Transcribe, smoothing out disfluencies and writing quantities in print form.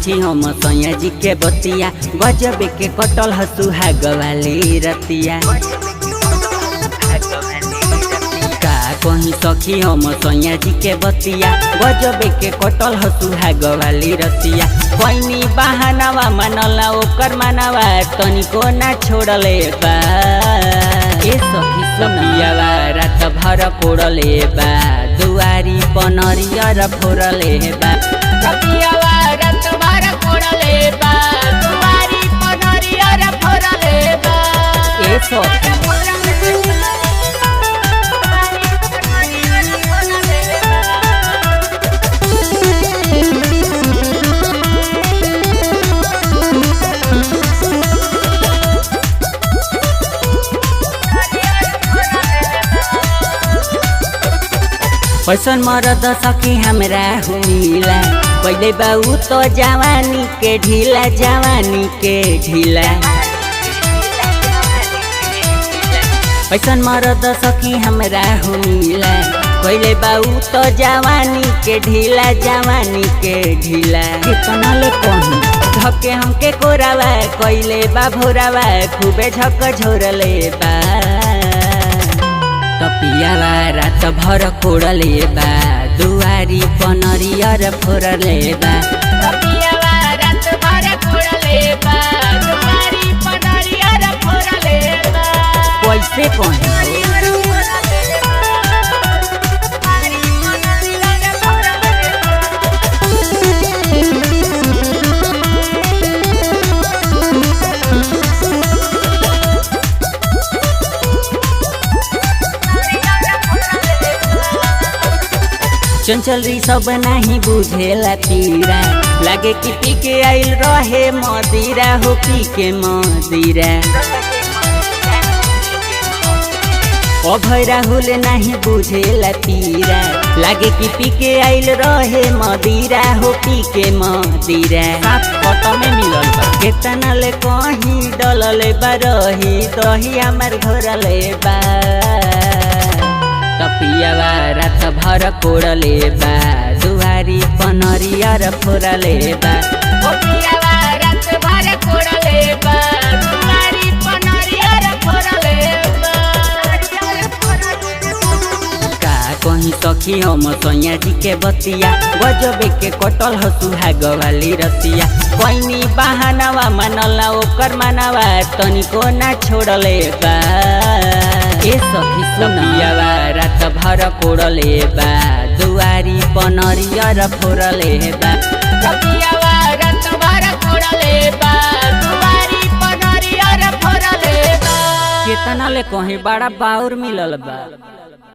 सखी हम सैया जी के बतिया गजबे के कटल सुहाग वाली रतिया। का कहीं सखी हम सैया जी के बतिया गजबे के कटल सुहाग वाली रतिया। कोई बहानावा मनला ओकर मानवा तनिको ना छोड़ले बा। ए सखी सखियावा रात भर कोड़ले बा दुआरी पनरिया फोड़ले बा। सखियावा रात भर कोड़ले बा दुआरी पनरिया फोड़ले बा। ए सखी पैसन मरद सखी हमरा हुमिला पहले बाऊ तो जवानी के ढीला जवानी के ढीला। पैसन मरद सखी हमरा हुमिला पहले बाऊ तो जवानी के ढीला जवानी के ढीला। कितना ले कहूं धके हमके कोरावा कइले बा भोरावा खूबे झक झोरले बा। तपियावा रात भर कोड़ले बा दुआरी पनरिया फोड़ले बा। तपियावा रात भर कोड़ले बा दुआरी पनरिया फोड़ले बा। कैसे कहीं चंचल री सब नहीं बुझेला पीरा लागे कि पी के आइल रहे मदिरा हो पी के मदिरा। अभय राहुल नहीं बुझेला पीरा लागे कि पी के आइल रहे मदिरा हो पी के मदिरा। साथ में मिलल बा केतना ले कहीं डलले बा रही दही हमार घरले बा। तपियावा रात भर कोड़ले बा दुआरी पनरिया फोड़ले बा। तपियावा रात भर कोड़ले बा दुआरी पनरिया फोड़ले बा। का कहीं सखी हम सैया जी के बतिया गजबे के कटल सुहाग वाली रतिया। कोई बहानावा मनला ओकर मानवा तनिको ना छोड़ले बा। ए सखी सखियावा रात भर कोड़ले बा दुआरी पनरिया फोड़ले बा। सखियावा रात भर कोड़ले बा दुआरी पनरिया फोड़ले बा। केतना ले कहीं बड़ा बाउर मिलल बा।